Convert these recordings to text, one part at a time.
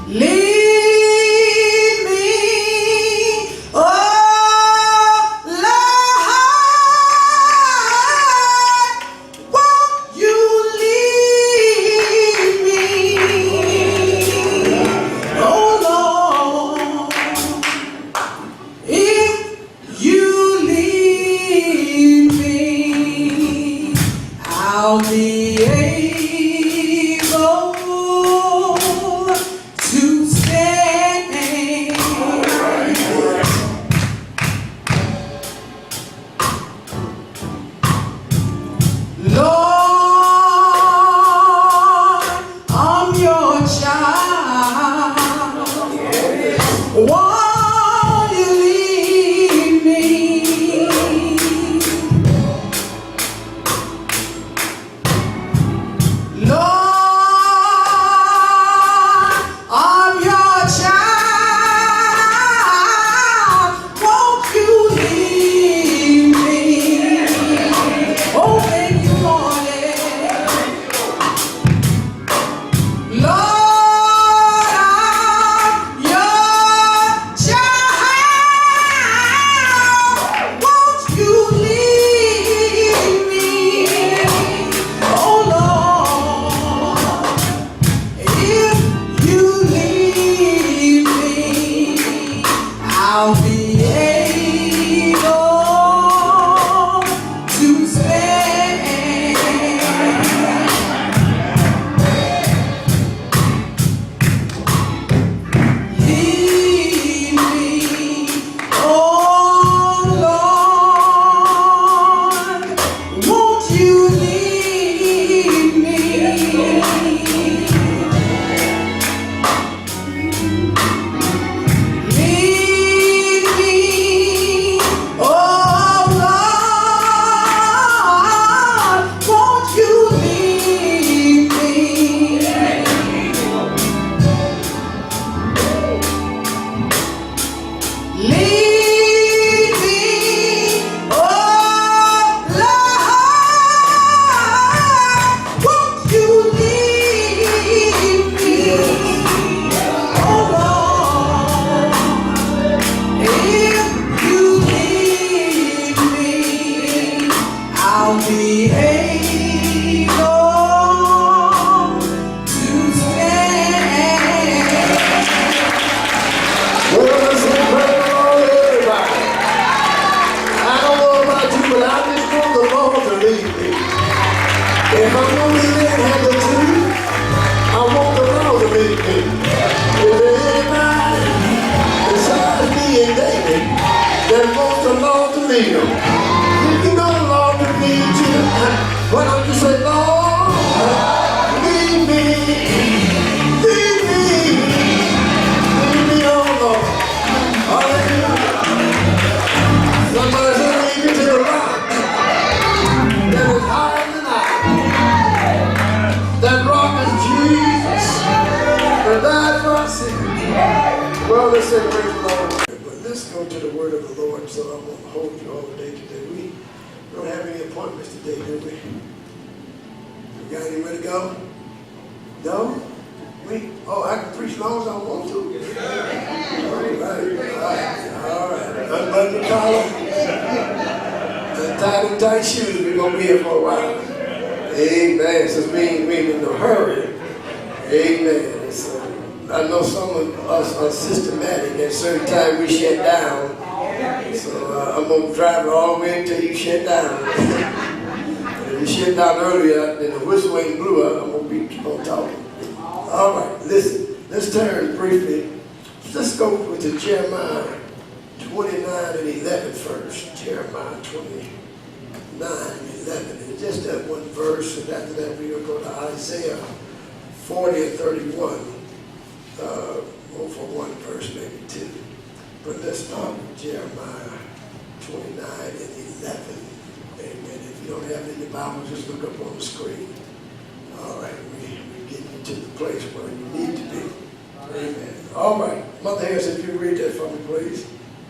Lead me, oh Lord, won't you lead me, oh Lord, if you lead me, I'll be able to stand. Lord, I'm your child. Won't you lead me? Lord, I'm your child. Won't you lead me? Oh, thank you, Lord. Lord, I'm your child. Won't you lead me? Oh, Lord, if you lead me, I'll be able to stand. Lead me, oh Lord, won't you lead me? Lead me, oh Lord, won't you lead me? Lead me, oh Lord, won't you lead me? Oh Lord, if you lead me, I'll be able to stand. Well, let's say praise the Lord, everybody. I don't know about you, but I just want the Lord to lead me. If I'm going to be led-handed to you, I want the Lord to lead me. If there's anybody besides me and David that wants the Lord to lead them, if you know the Lord to lead you, why don't you say, Lord, lead me, lead me, lead me, oh Lord. Hallelujah. Somebody say, lead me to the rock that is higher than I. That rock is Jesus. And died for our sins. Well, let's say praise the Lord. But let's go to the word of the Lord, so I won't hold you all day today. We don't have any appointments today, do we? We got anywhere to go? No? Oh, I can preach as long as I want to. All right. Unbutton the collar and tight shoes. We're going to be here for a while. Amen. Since we ain't in no hurry. Amen. So, I know some of us are systematic. At a certain time we shut down. So I'm going to drive it all the way until you shut down. If you shut down earlier, then the whistle ain't blew up, I'm going to keep on talking. All right, listen. Let's turn briefly. Let's go with the Jeremiah 29 and 11 first. Jeremiah 29 and 11. And just that one verse, and after that we're going to go to Isaiah 40 and 31. Or for one verse, maybe two. But let's start with Jeremiah 29 and 11. Amen. If you don't have it in your Bible, just look up on the screen. All right, we're getting to the place where you need to be. Amen. All right. Mother Harris, if you read that for me, please.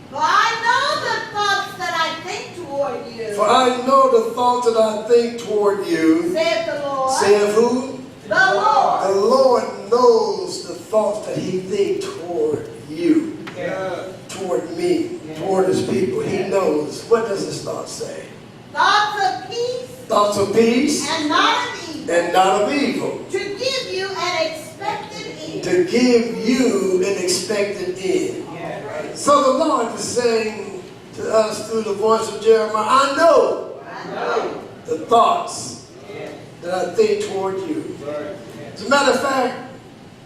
For I know the thoughts that I think toward you. For I know the thoughts that I think toward you. Saith the Lord. Saith who? The Lord. The Lord knows the thoughts that he thinks toward you, toward me, toward his people. He knows. What does his thoughts say? Thoughts of peace. Thoughts of peace. And not of evil. And not of evil. To give you an expected end. To give you an expected end. So the Lord is saying to us through the voice of Jeremiah, I know the thoughts that I think toward you. As a matter of fact,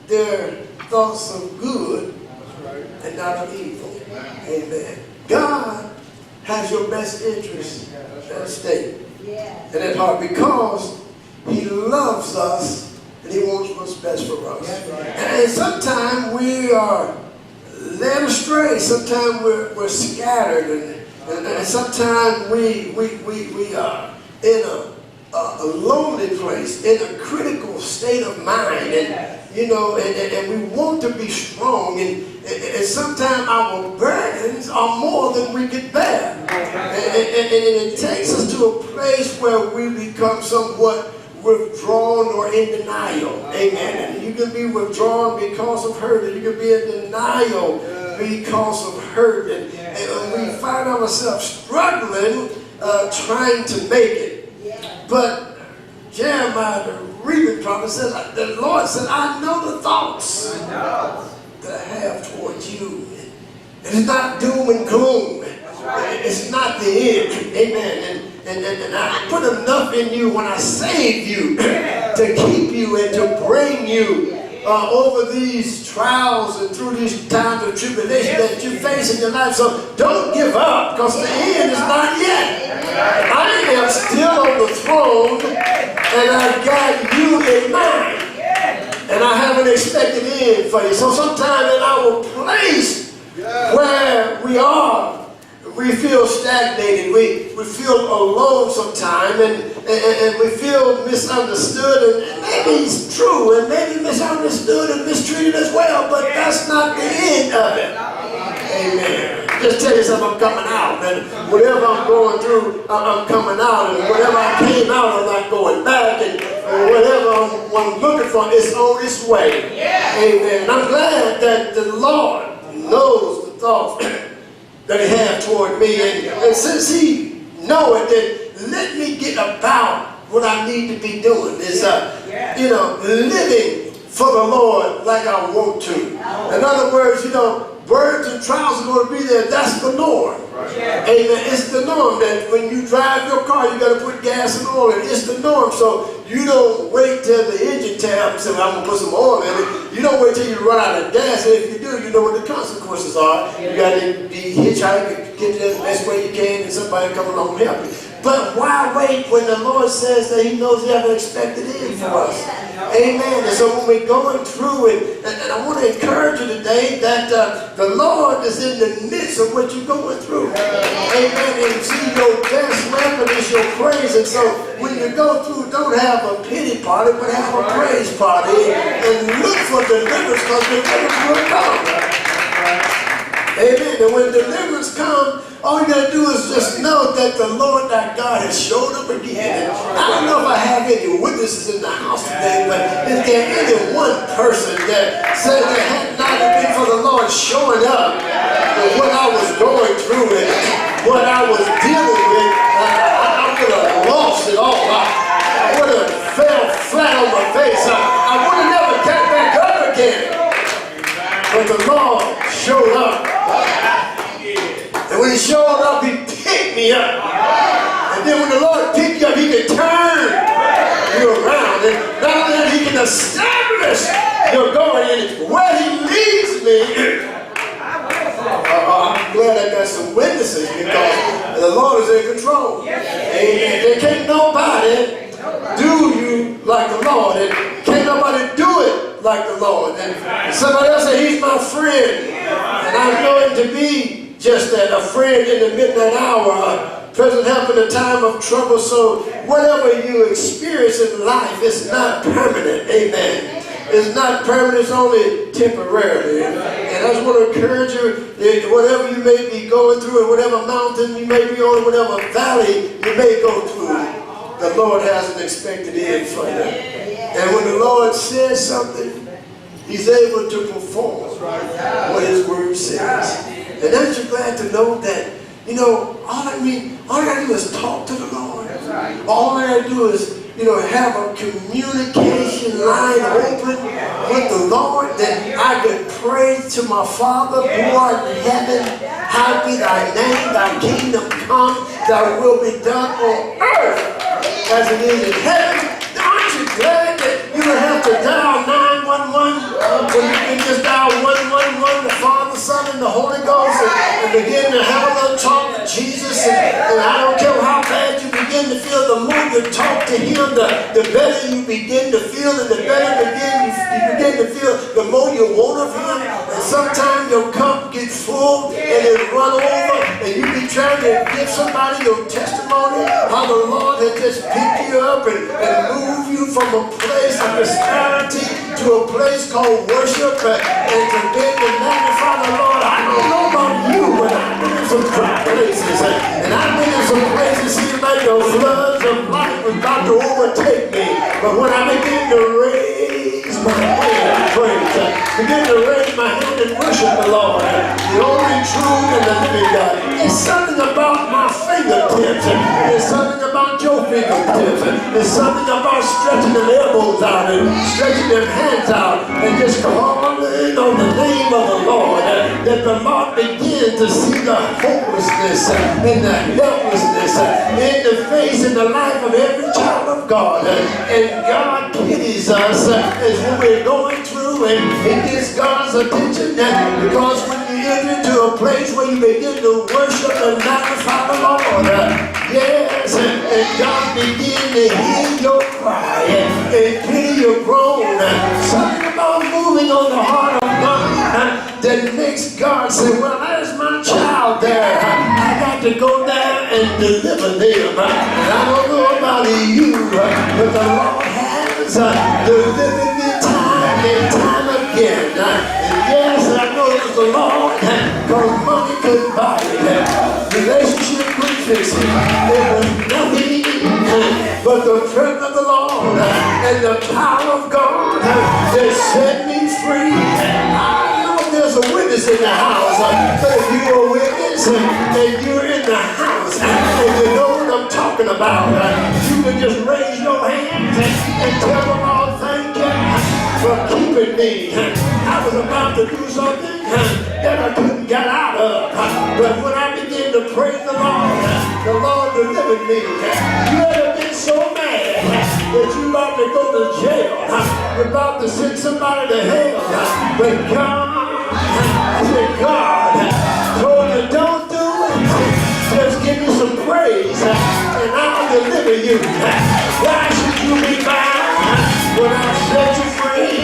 they're thoughts of good and not of evil. Amen. God has your best interest at stake and at heart because he loves us and he wants what's best for us. And sometimes we are led astray. Sometimes we're scattered, and sometimes we are in a lonely place, in a critical state of mind, and and we want to be strong, and sometimes our burdens are more than we can bear, and it takes us to a place where we become somewhat withdrawn or in denial. Amen. And you can be withdrawn because of hurt, and you can be in denial because of hurt, and we find ourselves struggling, trying to make it. But Jeremiah, the reaping prophet, says, the Lord said, I know the thoughts that I have towards you. And it's not doom and gloom. It's not the end. Amen. And I put enough in you when I saved you to keep you and to bring you over these trials and through these times of tribulation that you face in your life. So don't give up, because the end is not yet. I am still on the throne, and I've got you in mind. And I have an expected end for you. So sometimes in our place where we are, we feel stagnated, we feel alone sometimes, and we feel misunderstood, and maybe it's true, and maybe misunderstood and mistreated as well, but that's not the end of it. Amen. Just tell yourself, I'm coming out, and whatever I'm going through, I'm coming out, and whatever I came out, I'm not going back, and whatever I'm looking for is on its way. Amen. And I'm glad that the Lord knows the thoughts that he had toward me, and since he knows it, then let me get about what I need to be doing. Is living for the Lord like I want to. In other words, burdens and trials are going to be there. That's the norm. Amen. It's the norm that when you drive your car, you got to put gas and oil in. It's the norm. So you don't wait till the engine tab and say, well, I'm going to put some oil in it. You don't wait till you run out of gas. And if you do, you know what the consequences are. You got to be hitchhiking, get there the best way you can, and somebody come along and help you. But why wait when the Lord says that he knows he has an expected end for us? Amen. And so when we're going through it, and I want to encourage you today that the Lord is in the midst of what you're going through. Amen. And see, your best weapon is your praise. And so when you go through, don't have a pity party, but have a praise party. And look for deliverance, because deliverance will come. Amen. And when deliverance comes, all you got to do is just know that the Lord thy God has showed up again. I don't know if I have any witnesses in the house today, but is there any one person that said that had not been for the Lord showing up with what I was going through and what I was dealing with, I would have lost it all. I would have fell flat on my face. I would have never got back up again. But the Lord showed up. And when he showed up, he picked me up. And then when the Lord picked you up, he can turn you around. And not only that, he can establish your going. And where he leads me, I'm glad I got some witnesses, because the Lord is in control. Amen. There can't nobody do you like the Lord. And can't nobody do it like the Lord. And somebody else said, he's my friend. And I know him to be just that, a friend in the midnight hour, a present help in a time of trouble. So whatever you experience in life is not permanent. Amen. It's not permanent, it's only temporarily. And I just want to encourage you, whatever you may be going through, and whatever mountain you may be on, whatever valley you may go through, the Lord has an expected end for you. And when the Lord says something, He's able to perform what his word says. And aren't you glad to know that, you know, all I gotta do is talk to the Lord. All I gotta do is, you know, have a communication line open with the Lord, that I could pray to my Father who art in heaven. Hallowed be thy name, thy kingdom come, thy will be done on earth as it is in heaven. Aren't you glad that you don't have to dial 911 when you can just dial 111, the Father, Son, and the Holy Ghost, and begin to have a little talk with Jesus? And I don't care how bad you begin to feel, the more you talk to Him, the better you begin to feel, and the better you begin to feel, the more you want of Him. And sometimes your cup gets full and it run over, and you be trying to give somebody your testimony, how the Lord has just picked you up and moved you from a place of prosperity to a place called worship, and to begin to magnify the Lord. I don't know about you, but I've been in some dry places, and I've been in some places seems like the floods of life was about to overtake me. But when I begin to raise my hand and praise, begin to raise my hand and worship the Lord, the only true and the living God, it's something about my fingertips, there's something about your fingertips, there's something about stretching them elbows out and stretching them hands out and just calling on the name of the Lord, that the Lord begins to see the hopelessness and the helplessness in the face and the life of every child of God. And God pities us as when we're going through, and it gets God's attention, because when you enter into a place where you begin to worship and magnify the Lord, yes, and God begins to hear your cry and pity your groan. Something about moving on the heart of God that makes God say, well, there's my child there. I got to go there and deliver them. And I don't know about you, but the Lord has delivered me time and time again. And yes, I know it was the Lord, because money couldn't buy it. Relationship couldn't fix it. There was nothing but the presence of the Lord and the power of God that set me free. I know there's a witness in the house, but if you're a witness and you're in the house and you know what I'm talking about, you can just raise your hands and tell the Lord, thank you for keeping me. I was about to do something that I couldn't get out of, but when I began to praise the Lord delivered me. You ever been so mad that you about to go to jail, you're about to send somebody to hell, but God, I said, God told you don't do it, just give me some praise and I'll deliver you. Why should you be bound when I set you free?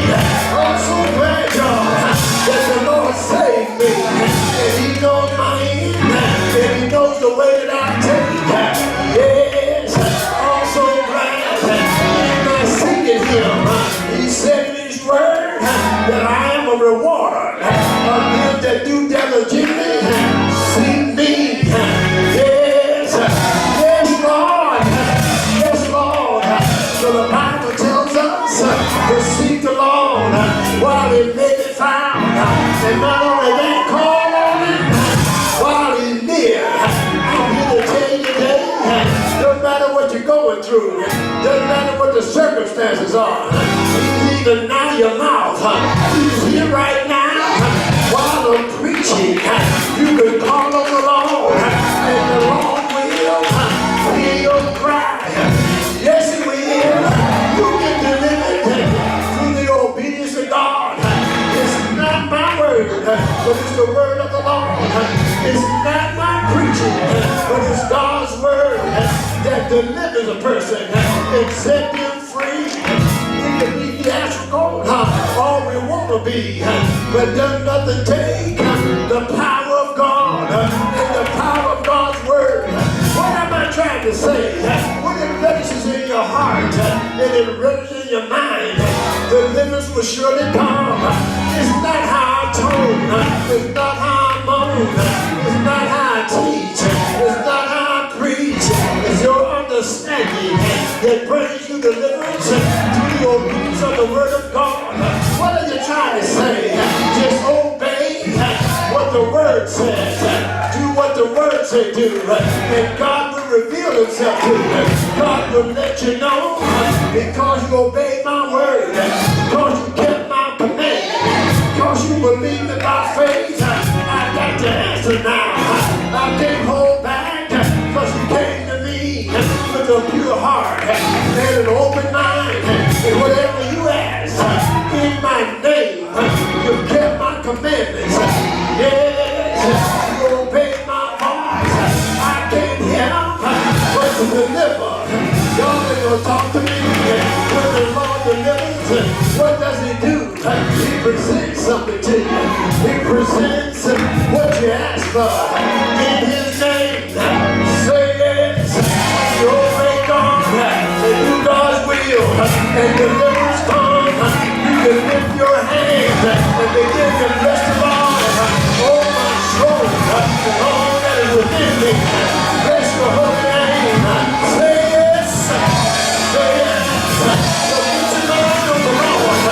I'm so glad, y'all, that the Lord saved me, and He knows my end, and He knows the way that I take. Yes, I'm so glad that I'm seeking Him. He said in His word that I am a rewarder of them that do diligently seek me. Yes, yes, Lord, yes, Lord. So the Bible tells us to seek the Lord while He may be found, and not only that, call on Him while He's near. I'm here to tell you today, doesn't matter what you're going through, doesn't matter what the circumstances are, He's even now your mouth, He's here right now while I'm preaching. You can call on the Lord, and the Lord will hear your cry. Yes, He will. You get delivered through the obedience of God. It's not my word, but it's the word of the Lord. It's not my preaching, but it's God's word that delivers a person and sets them free. We can be theatrical, all we want to be, but does nothing take the power of God and the power of God's word. What am I trying to say? When it registers in your heart and it registers in your mind, deliverance will surely come. It's not how I tone, it's not how I moan, it's not how I teach, it's not how I preach. It's your understanding that brings you deliverance through the obedience of the word of God. What are you trying Everybody say, just obey what the word says. Do what the word says do. And God will reveal himself to you. God will let you know because you obeyed my word. Because you kept my command. Because you believed in my faith. I got the answer now. I can't hold back because you came to me with a pure heart and an open mind. And whatever you ask in my name, you kept my commandments. Yes, you obeyed my voice. I can't help but to deliver. God ain't gonna talk to me. When the Lord delivers, what does he do? He presents something to you. He presents what you ask for. In his name, say yes. You obey God and do God's will. And deliverance come. You can lift your hands and begin to bless the Lord. Oh, my soul, and all that is within me. Bless your holy name. Say yes. Say yes. So get your mind on the Lord.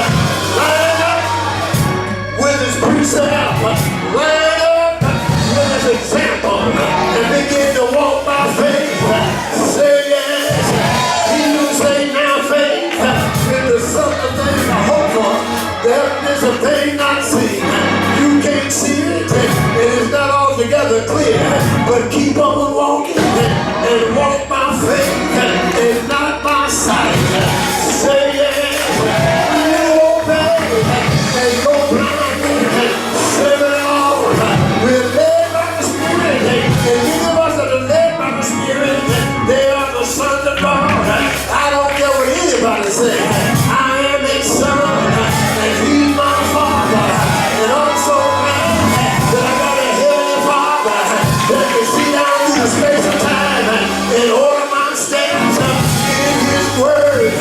Line up with his precept. Line up with his example. And begin to walk by faith. Say yes. He who say now faith in the something thing I hope for. There is a thing not seen. You can't see it. It is not altogether clear. But keep on walking and walk by faith and not by sight. Say yes. You obey and go blind. Say the Lord. We're led by the Spirit. And any of us that are led by the Spirit, they are the sons of God. I don't care what anybody says. I am a son, and he's my father. And I'm so glad that I got a heavenly father that can see down through the space of time and order my steps in his word.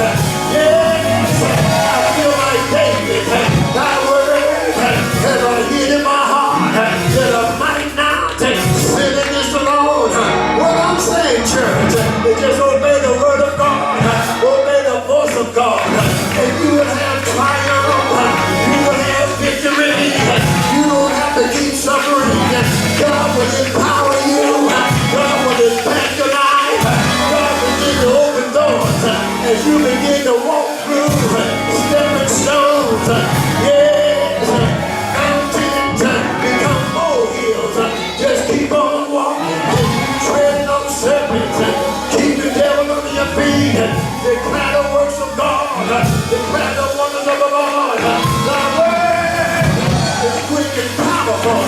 Yes, I feel like David. Thy word has a hid in my heart that I might not sin against the Lord. What I'm saying, church, is just obey the word of God. Obey the voice of God. And you will have triumph. You will have victory. You don't have to keep suffering. God will empower you. God will impact your life. God will begin to open doors as you begin to walk through stepping stones. Yes, mountains become molehills. Just keep on walking, treading on serpents. Keep the devil under your feet. Declare the works of God. Declare the wonders of the Lord. Thy word is quick and powerful.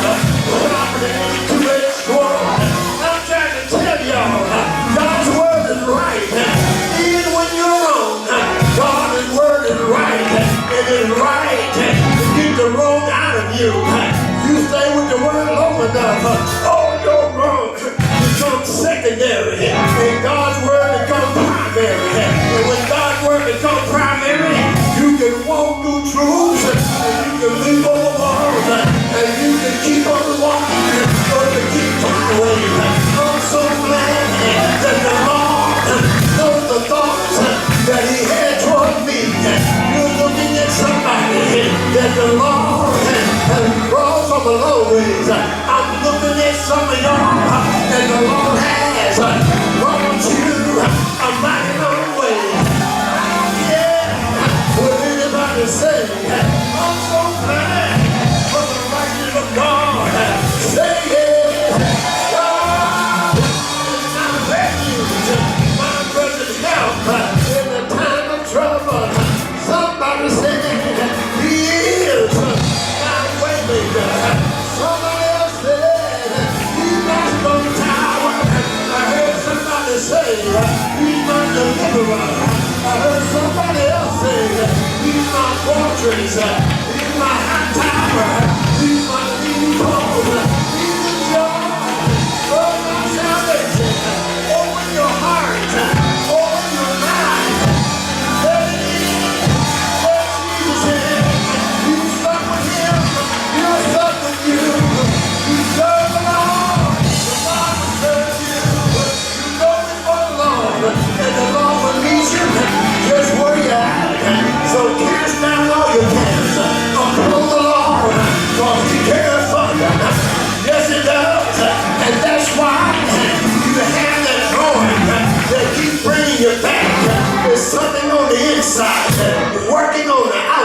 Sharper than any two-edged sword. I'm trying to tell y'all, God's word is right. Even when you're wrong, God's word is right. It is right to get the wrong out of you. You stay with the word long enough. All your wrong becomes secondary. And God's word becomes primary. And when God's word becomes primary, you can walk through truths. And you can leap over walls. And you can keep on walking. Or you keep away. I'm so glad that the Lord knows the thoughts that he had toward me. You're looking at somebody that the Lord has brought from a long ways. I'm looking at some of y'all and the Lord has brought you a mighty long way. Yeah, what anybody say? I'm so glad for the righteousness of God. Say yeah. God is my refuge, my present help in the time of trouble. Somebody say he is my way maker. Somebody else said he's my strong tower. I heard somebody say he's my deliverer. I heard somebody else say he's my fortress. He's my high tower. He's my leading pole. He's the joy of my salvation. Open your heart. Open your mind. Let it in. Let Jesus in. You stuck with him. You're stuck with you. You serve the Lord. The Lord will serve you. You go before the Lord. And the Lord will lead you just where you're at. So cast down all your cares upon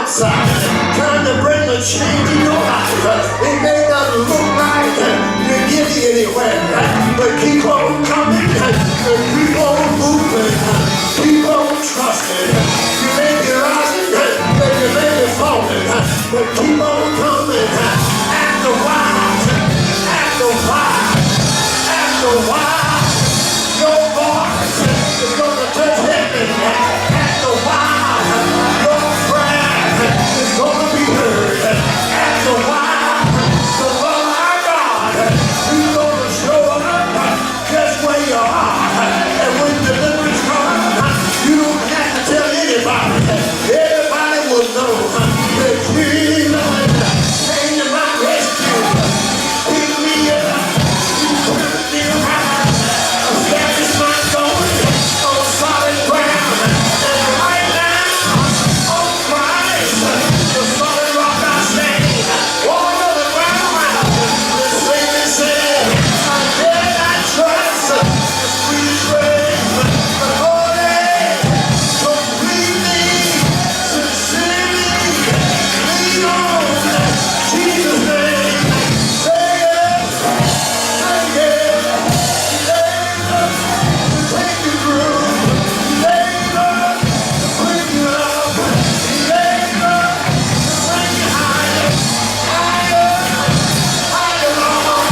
outside, trying to bring a change in your life. It may not look like you're getting anywhere, but keep on coming and keep on moving. Keep on trusting. You may be rising and you may be falling, but keep on coming. After a while, after a while, after a while, your voice is going to touch heaven. After a while, your prayer is going to be heard. After a while, the Lord our God, He's going to show up just where you are. And when deliverance comes, you don't have to tell anybody. Everybody will know that Jesus came to my rescue. Pick me up, turn me around, establish my going on solid ground. And right now, on Christ, the solid rock I stand. All of the ground, the Savior said, I dare not trust the sweetest rain, but only completely, sincerely, lean on Jesus' name. Say yes, say yes, labor to take you through, labor to bring you up, labor to bring you higher, higher, higher, Lord.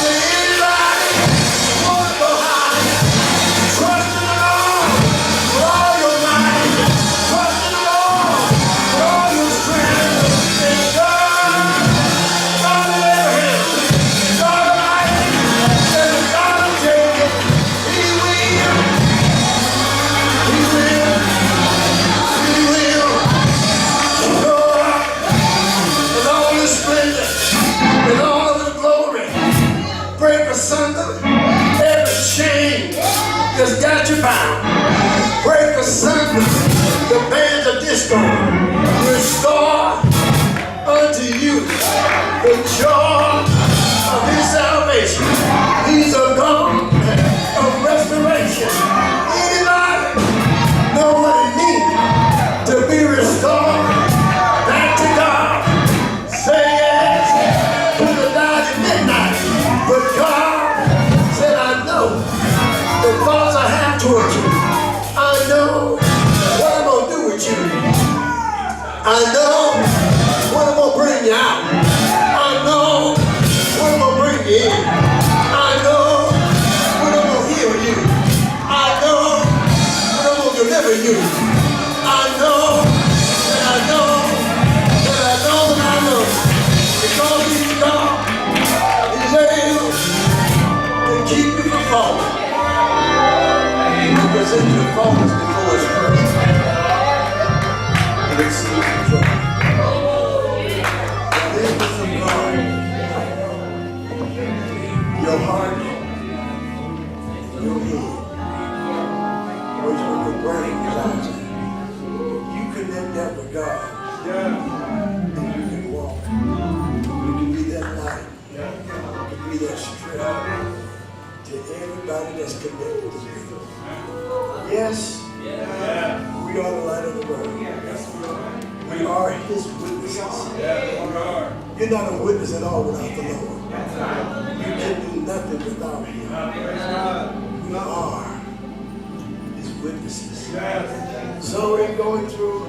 Anybody want to go higher? Trust in the Lord with all your might. Trust in the Lord with all your strength. And God of Abraham, God of Isaac, and the God of Jacob, He will show up in all His splendor, in all of His glory. Break asunder every chain that's got you bound. Break asunder the bands of discord. Restore unto you the joy of His salvation. He's a God of restoration. Anybody know what it means to be restored back to God? Say yes to the night at midnight. But God said, I know the thoughts I have towards you. I know what I'm going to do with you. I know what I'm going to bring you out. I know what I'm going to bring you in. I know what I'm going to heal you. I know what I'm going to deliver you. I know that I know that I know that I know. Because He's God, He's able to keep you from falling. He presents your faults before His presence. And it's in control. Forgiveness of God. Your heart, your head, where your brain resides in. You connect that with God. And you can walk. You can be that light. You can be that strength to everybody that's connected to you. Yes, we are the light of the world. We are His witnesses. You're not a witness at all without the Lord. You can do nothing without Him. We are His witnesses. So we're going through.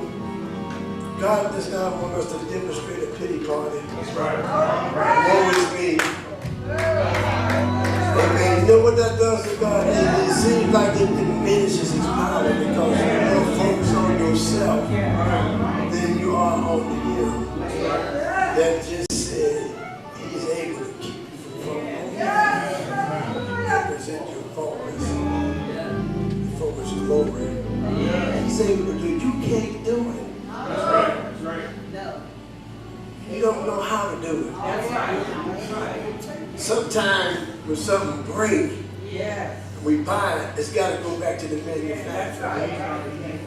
God does not want us to demonstrate a pity party. That's right. Woe is me. Amen. You know what that does to God? It seems like it diminishes His power because you're more focused on yourself than you are on the Him that just said He's able to keep you from falling. Represent your faultless glory. He's able to do it. You can't do it. That's right. No. You don't know how to do it. That's right. Sometimes when something breaks, we buy it, it's got to go back to the manufacturer. Amen.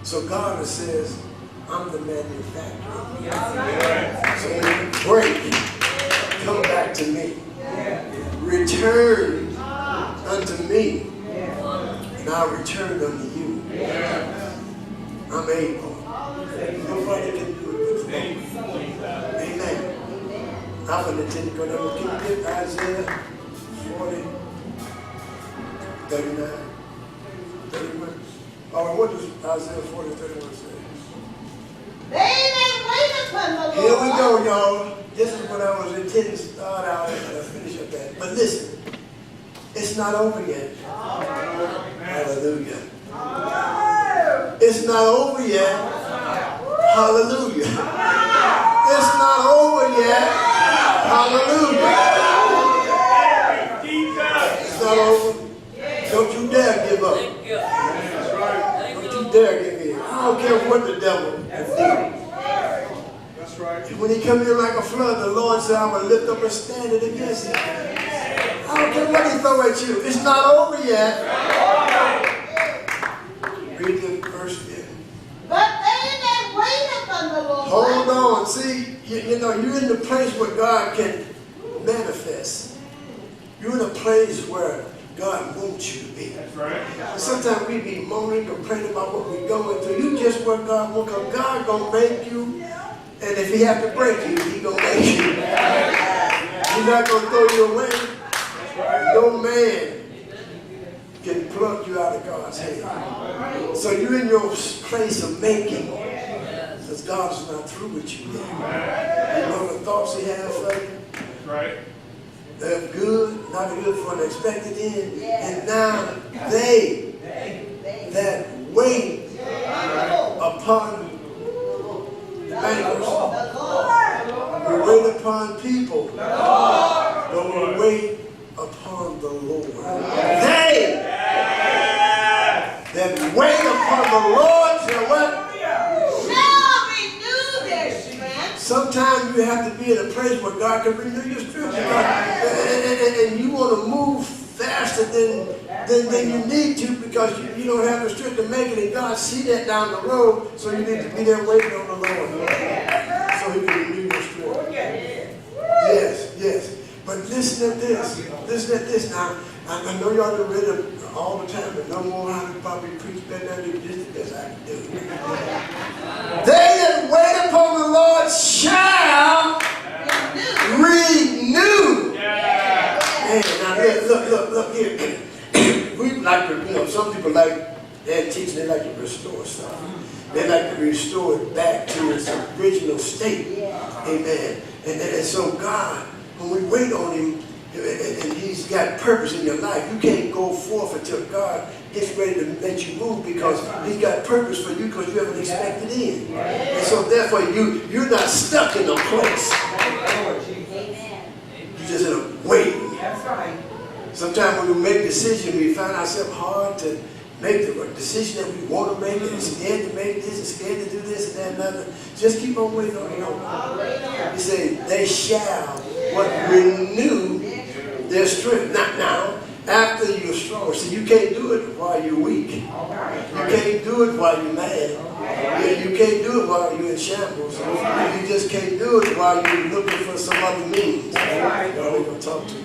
So God says, I'm the manufacturer. So when you break, come back to me. Return unto me, and I'll return unto you. I'm able. I'm going to tell you, can you get Isaiah 40, 39, 31? All right, what does Isaiah 40, 31 say? They that wait upon the Lord. Here we go, y'all. This is what I was intending to start out and finish up at. But listen, it's not over yet. Hallelujah. It's not over yet. Hallelujah. It's not over yet. Hallelujah. It's not over. Don't you dare give up. Don't you dare give in. I don't care what the devil can do. That's right. When he comes in like a flood, the Lord said, I'm going to lift up a standard against him. I don't care what he throw at you. It's not over yet. Read the verse again. But they that wait upon the Lord. Hold on. See, you know, you're in the place where God can manifest. You're in a place where God wants you to be. That's right. And sometimes we be moaning, complaining about what we're going through. You just where God wants. God gonna make you, and if He have to break you, He gonna make you. He's not gonna throw you away. No man can pluck you out of God's hand. So you're in your place of making, because God is not through with you yet. You know the thoughts He has for you. That's right. They're good, not good for an expected end. And now they that wait upon the bankers, we wait upon people, but we wait upon the Lord. They that wait upon the Lord shall what? Shall renew their strength. Sometimes you have to be in a place where God can renew your strength. And you want to move faster than you need to because you don't have the strength to make it. And God see that down the road, so you need to be there waiting on the Lord. So He can renew your strength. Yes, yes. But listen at this. Listen at this now. I know y'all have read it all the time, but no more how to probably preach better than do just the best I can do. They that wait upon the Lord shall renew. Man, now look here. We like to, some people like, they're teaching, they like to restore stuff. They like to restore it back to its original state. Amen. And so God, when we wait on Him, and He's got purpose in your life, you can't go forth until God gets ready to let you move because He's got purpose for you because you haven't expected in. And so therefore you're not stuck in a place. You're just in a waiting. That's right. Sometimes when we make decisions, we find ourselves hard to make the decision that we want to make, and scared to make this, and scared to do this and that and another. Just keep on waiting on the Lord. He said, they shall renew their strength. Not now, after you're strong. See, you can't do it while you're weak. You can't do it while you're mad. You can't do it while you're in shambles. You just can't do it while you're looking for some other means. Y'all ain't going to talk to me.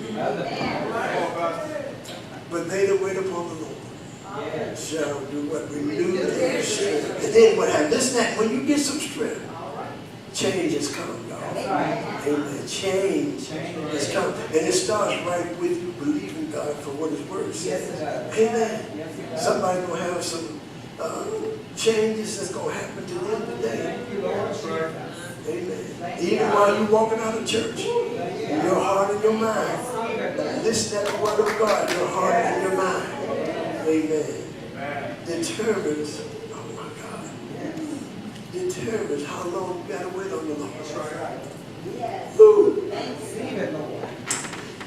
But they that wait upon the Lord shall do what? Renew their strength. And then what happens? Listen, that when you get some strength, change has come, y'all. Amen. Change has come. And it starts right with you believing God for what His Word says. Amen. Somebody's going to have some changes that's going to happen to them today. Amen. Even while you're walking out of church, your heart and your mind. Listen to the Word of God, your heart and your mind. Amen. Determines, oh my God, determines how long you got to wait on the Lord. Ooh.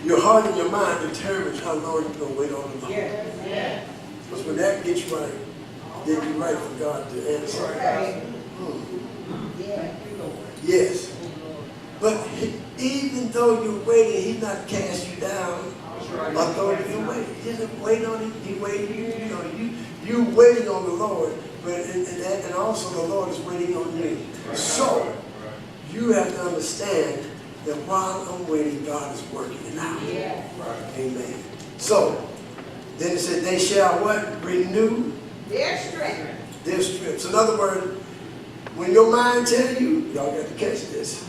Your heart and your mind determines how long you're going to wait on the Lord. Because when that gets right, then you're right for God to answer. Yes. But even though you're waiting, He's not cast you down or throw you away. He doesn't wait on it. He waits. You're waiting on the Lord, but and also the Lord is waiting on you. So you have to understand that while I'm waiting, God is working it out. Amen. So then it said, they shall what? Renew Their strength. their strength. So in other words, when your mind tells you, y'all got to catch this.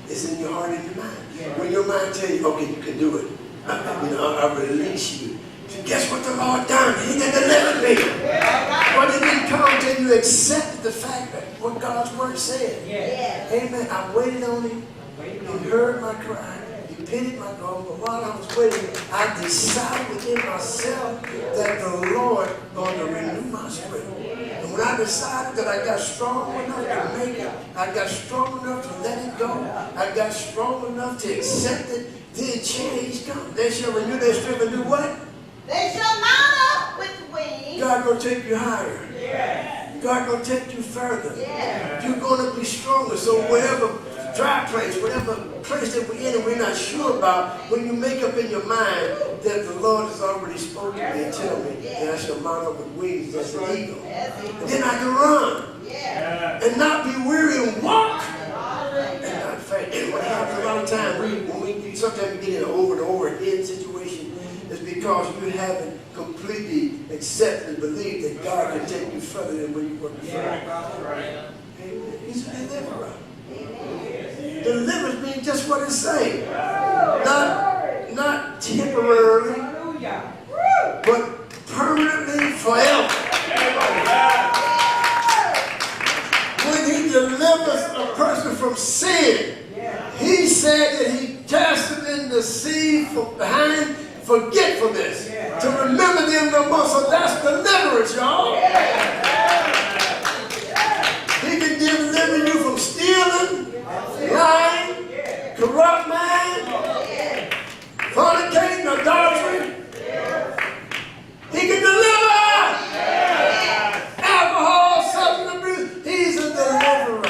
It's in your heart and your mind. When your mind tells you, okay, you can do it. I release you. So guess what the Lord done? He done delivered me. But it didn't come until you accepted the fact that what God's word said. Amen. I waited on him. He heard my cry. He pitied my groan. But while I was waiting, I decided within myself that the Lord going to renew my strength. And when I decided that I got strong enough to make it, I got strong enough to let it go, I got strong enough to accept it, then change come. They shall renew their strength and do what? They shall mount up with wings. God going to take you higher. God going to take you further. You're going to be stronger. So whatever dry place, whatever place that we're in and we're not sure about, when you make up in your mind that the Lord has already spoken to me and tell me that I shall mount up with wings as an eagle. And then I can run and not be weary and walk and not faint. And what happens a lot of times, when we sometimes get in an over and over again situation, is because you haven't completely accepted and believed that God can take you further than where you were before. Amen. He's a deliverer. Deliverance means just what it's saying. Not temporarily, but permanently forever. When he delivers a person from sin, he said that he cast them in the sea behind forgetfulness, to remember them no more. So that's deliverance, y'all. He can deliver you from stealing, lying, corrupt mind, fornicating, adultery. He can deliver alcohol, substance abuse. He's a deliverer.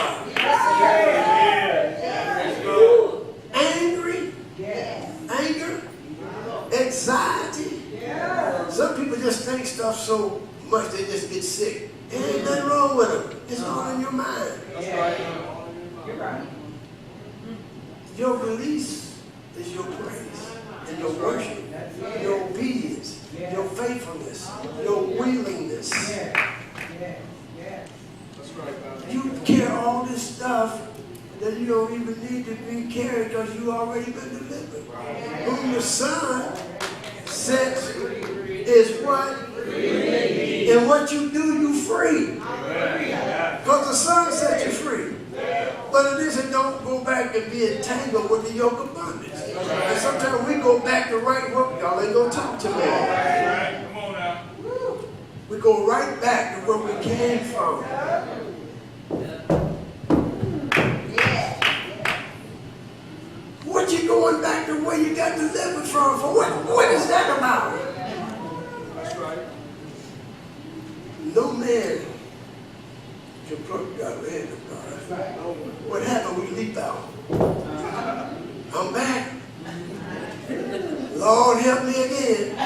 Anger, anxiety. Some people just think stuff so much they just get sick. There ain't nothing wrong with them. It's all in your mind. You're right. Your release is your praise and your worship, your obedience, your faithfulness, your willingness. You carry all this stuff that you don't even need to be carried because you already been delivered. Whom the Son sets is what? Free. And what you do, you free. Because the Son sets you free. But it isn't, don't go back and be entangled with the yoke of bondage. And sometimes we go back to right work. Y'all ain't going to talk to me. Come on now. We go right back to where we came from. What you going back to where you got delivered from? For what is that about? That's right. No man can pluck God in of God. What happened? We leap out. I'm back. Lord, help me again.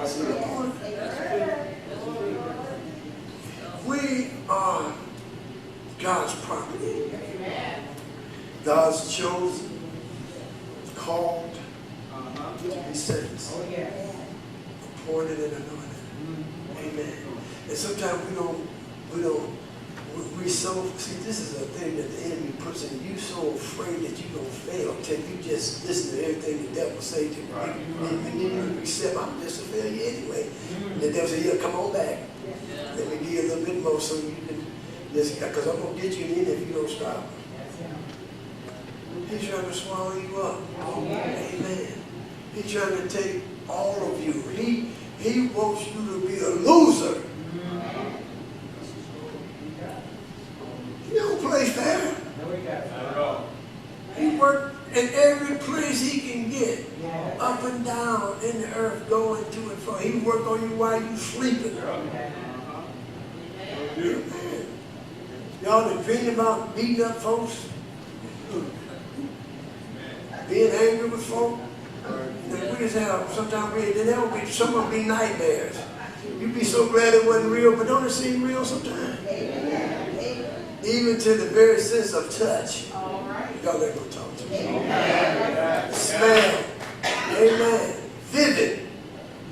See the point? We are God's property. God's chosen, called to be saints, appointed and anointed. Amen. And sometimes we so, see, this is a thing that the enemy puts in you, so afraid that you're going to fail until you just listen to everything the devil say to you. And then you accept, I'm just a failure anyway. And the devil say, yeah, come on back. Let me give you a little bit more so you can just, because I'm going to get you in if you don't stop. He's trying to swallow you up. Amen. He's trying to take all of you. He wants you to be a loser. He don't play fair. He worked in every place he can get. Up and down in the earth, going to and fro. He worked on you while you sleeping. Amen. Y'all been dreaming about beating up folks? Being angry with folk? We just have, sometimes some of them be nightmares. You be so glad it wasn't real, but don't it seem real sometimes? Even to the very sense of touch. Y'all ain't gonna talk to me. Smell. Amen. Vivid.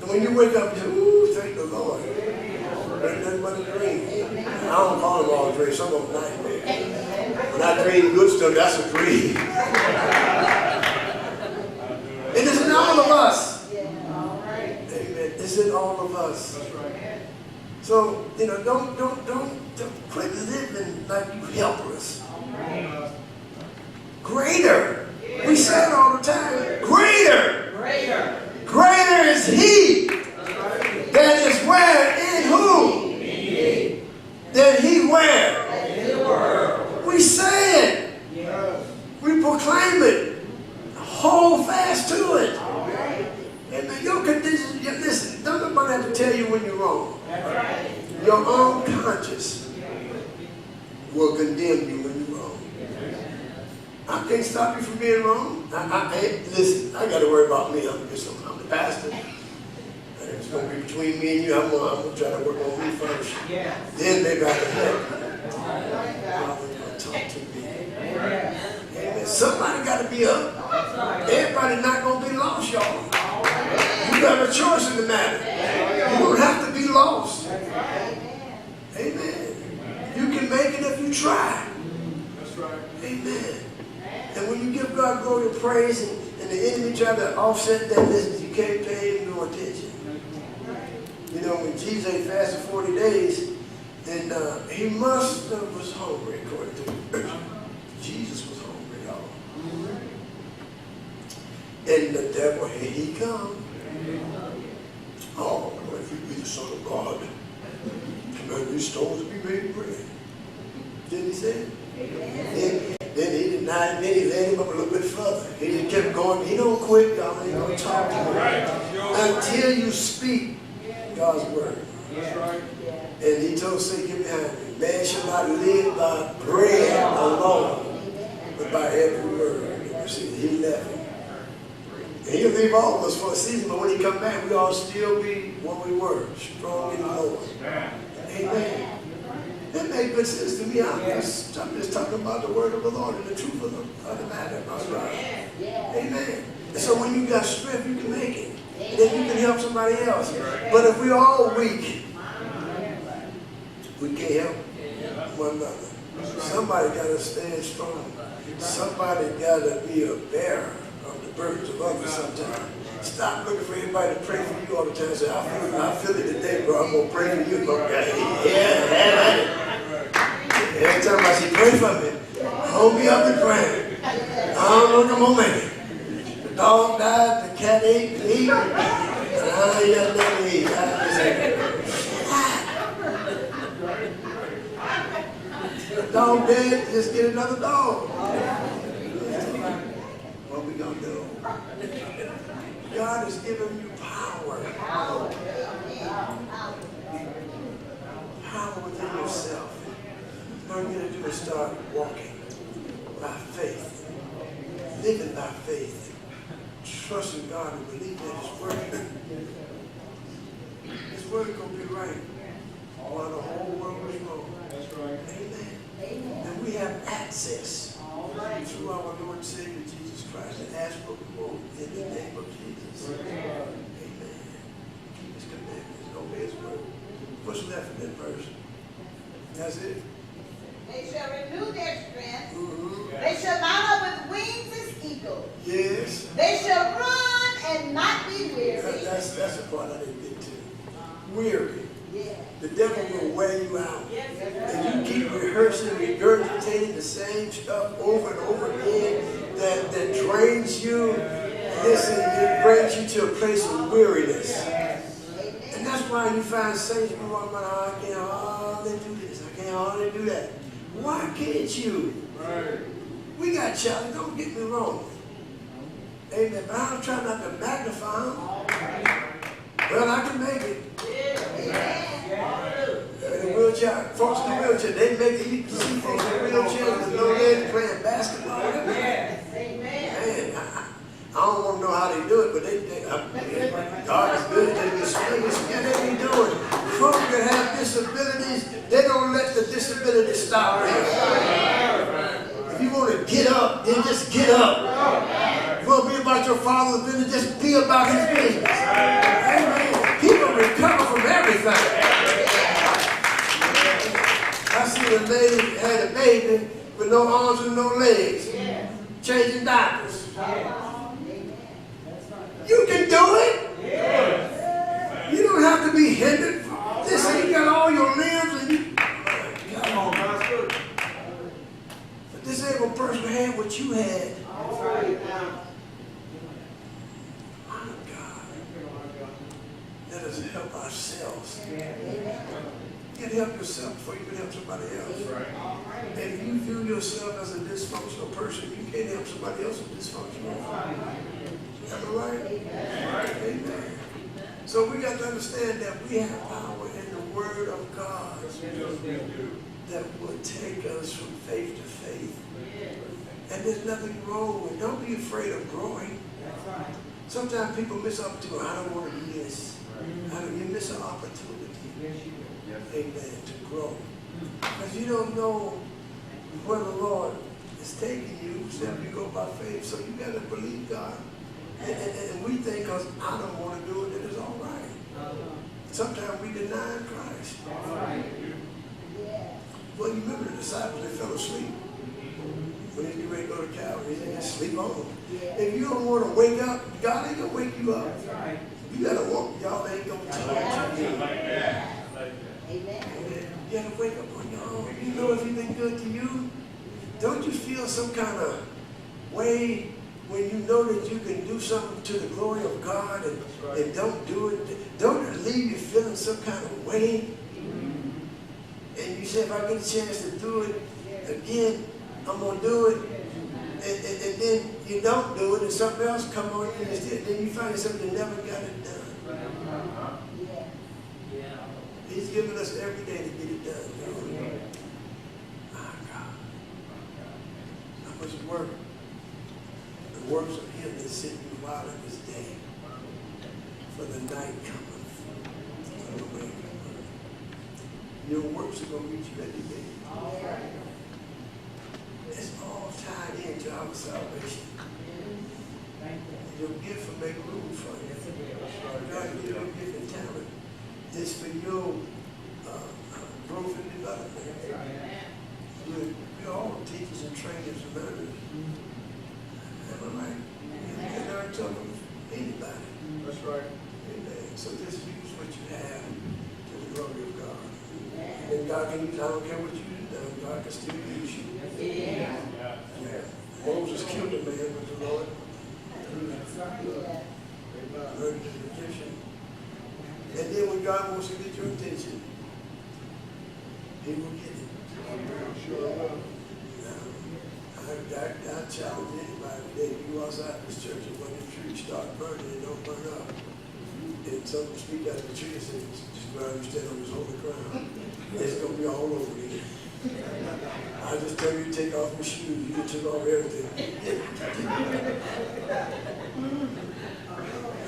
And when you wake up, you say, ooh, thank the Lord. Ain't nothing but a dream. I don't call them all dreams, some of them nightmares. When I dream good stuff, that's a dream. It isn't all of us. Amen. It's in all of us. So, don't quit living like you helpless. Greater. We say it all the time. Greater. Greater is He that is where in who? Than He where? We say it. We proclaim it. Hold fast to it. Amen. Your condition, listen, don't nobody have to tell you when you're wrong. Your own conscience will condemn you when you're wrong. I can't stop you from being wrong. Listen, I got to worry about me. I'm the pastor. And it's going to be between me and you. I'm going to try to work on me first. Then maybe I can help you. God will talk to me. Amen. Somebody got to be up. Everybody not going to be lost, y'all. You have a choice in the matter. You don't have to be lost. Amen. You can make it if you try. That's right. Amen. And when you give God glory and praise, and the enemy try to offset that, listen, you can't pay him no attention. You know, when Jesus fasted 40 days, and he must have was hungry, according to Jesus was hungry, y'all. And the devil, here he come. Oh, Lord, if you be the Son of God, command these stones to be made bread. Didn't he say it? Then he denied, and then he led him up a little bit further. He just kept going. He don't quit, y'all. He don't talk to him until you speak God's word. That's right. And he told Satan, get behind me. Man shall not live by bread alone, but by every word. See, he left him. And he'll leave all of us for a season, but when he come back, we all still be what we were, strong in the Lord. Amen. That made good sense to me. I'm just talking about the word of the Lord and the truth of the matter. Right? Amen. And so when you got strength, you can make it. Then you can help somebody else. But if we're all weak, we can't help one another. Somebody got to stand strong. Somebody got to be a bearer of the burdens of others sometimes. Stop looking for anybody to pray for you all the time. Say, I feel it today, bro. I'm going to pray for you. Every time I say, pray for me, hold me up and pray. I don't know if I'm going to make it. The dog died, the cat ate, and ate. And I just let me eat. The dog dead, just get another dog. What we going to do? God has given you power. Power within yourself. What I'm going to do is start walking by faith. Living by faith. Trusting God and believing that His word. His word is going to be right. While the whole world is wrong. That's right. Amen. And we have access through our Lord and Savior Jesus Christ and ask for more in the name of Jesus. Amen. Keep His commandments. Obey His word. What's left in that verse? That's it. They shall renew their strength. Mm-hmm. They shall mount up with wings as eagles. Yes. They shall run and not be weary. That's the part I didn't get to. Weary. Yeah. The devil will wear you out. Yes, And you keep rehearsing, regurgitating the same stuff over and over again that drains you. Listen, it brings you to a place of weariness. And that's why you find saints who are going, I can't hardly do this. I can't hardly do that. Why can't you? Right. We got challenges, don't get me wrong. Amen. But I'm trying not to magnify them. Well, I can make it. The wheelchair, folks in the wheelchair, they make it. You see folks in wheelchairs with no legs playing basketball. Man, I don't want to know how they do it, but God is good. They be swinging, they be doing. Folks that have disabilities, they don't let the disability stop them. If you want to get up, then just get up. If you want to be about your Father's business, just be about His business. Amen. People recover from everything. I seen a lady had a baby, with no arms and no legs, changing diapers. You can do it. You don't have to be hindered. Listen, you got all your limbs and you. Come on, Master. But disabled person had what you had. My God. Let us help ourselves. You can help yourself before you can help somebody else. That's right. And if you view yourself as a dysfunctional person, you can't help somebody else who's dysfunctional. Am I right? Amen. So we got to understand that we have power in the Word of God that will take us from faith to faith. And there's nothing wrong with it. Don't be afraid of growing. Sometimes people miss opportunity. I don't want to do this. You miss an opportunity. Amen. To grow. Because you don't know where the Lord is taking you, except you go by faith. So you got to believe God. And we think because I don't want to do it, that it's all right. Sometimes we deny Christ. Well, you remember the disciples, they fell asleep. When they get ready to go to Calvary, they just sleep on. If you don't want to wake up, God ain't going to wake you up. You got to walk. Y'all ain't going to talk to you. You got to wake up on your own. You know if he's been good to you, don't you feel some kind of way when you know that you can do something to the glory of God and don't do it? Don't it leave you feeling some kind of way? And you say, if I get a chance to do it again, I'm going to do it. And then you don't do it and something else come on you instead. Then you find yourself you never got it done. He's giving us every day to get it done. My God. How much work? The works of him that sit you while in this day. For the night cometh. Your works are going to reach you every day. It's all tied into our salvation. Your gift will make room for you. God give you a gift and talent. It's for your growth and development. We're all teachers and trainers and learners. Am I right? You can learn something from anybody. That's right. Amen. So just use what you have to the glory of God. And God can use, I don't care what you've done, God can still use you. Yeah. Moses killed a man with the Lord. Murdered the Egyptian. And then when God wants to get your attention, he will get it. Sure will. I challenge anybody today. You outside this church and when the tree start burning, it don't burn up. And someone speak out of the tree and say, just go out and stand on this holy ground. It's going to be all over again. I just tell you to take off your shoes. You just took off everything.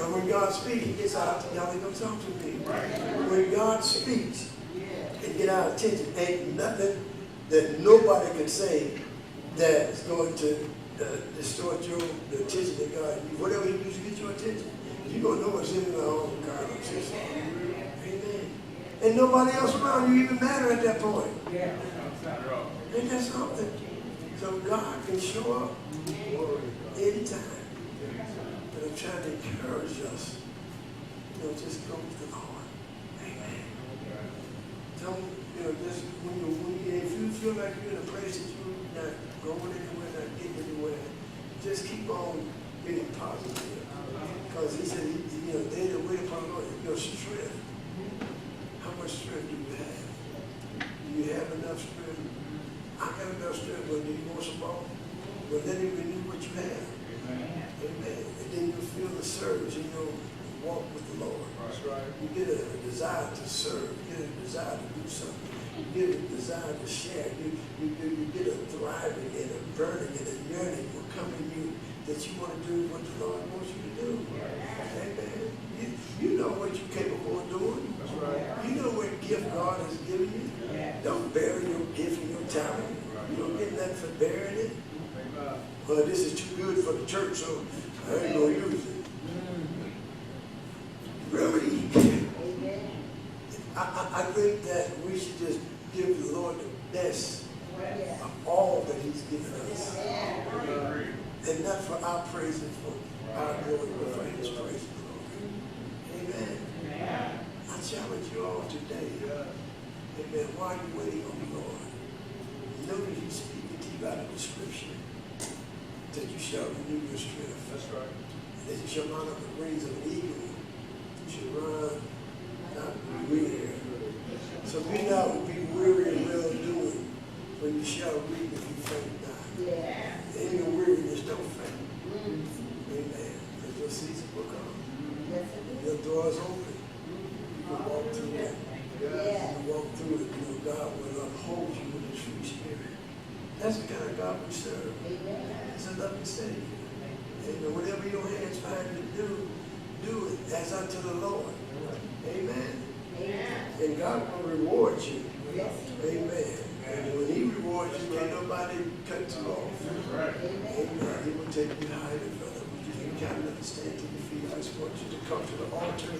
And when God speaks, he gets out. Y'all ain't going to talk to me. When God speaks, and get our attention, ain't nothing that nobody can say that's going to distort the attention that God, whatever he uses to get your attention, you're going to know it's in the own God. Amen. And nobody else around you even matter at that point. Ain't that something? So God can show up anytime. But I'm trying to encourage us. Just go with the Lord. Amen. Don't, just if you feel like you're in a place that you're not going anywhere, not getting anywhere, just keep on being positive. Because he said, they that wait upon the Lord, your strength. How much strength do you have? Do you have enough strength? I have enough strength, but do you want some more? Well, then you renew what you have. Amen. And then you feel the surge in your walk with the Lord. That's right. You get a desire to serve. You get a desire to do something. You get a desire to share. You get a thriving and a burning and a yearning will come in you that you want to do what the Lord wants you to do. Amen. You know what you're capable of doing. That's right. You know what gift God has given you. Don't bury your gift and your talent. You don't get nothing for burying it. Well, this is too good for the church, so I ain't going to use it. Really? I think that we should just give the Lord the best of all that he's given us. And not for our praise and for our glory, but for his praise and glory. Amen. I challenge you all today. Amen. While you're waiting on the Lord, know that he's speaking to you out of the scripture. That you shall renew your strength. That's right. That you shall mount up the wings of an eagle. You shall run, not be weary. So be not be weary and well doing, for you shall reap if you faint not. In your weariness, don't faint. Amen. Because your season will come. Your doors open. You can walk through it. You walk through it. You know God will uphold you with his free spirit. That's the kind of God we serve. It's a loving Savior. Amen. Whatever your hands find to do, do it as unto the Lord. Amen. And God will reward you. Amen. And when he rewards you, can't nobody cut you off. Amen. He will take you higher and further. Would you kind of understand to your feet? I just want you to come to the altar.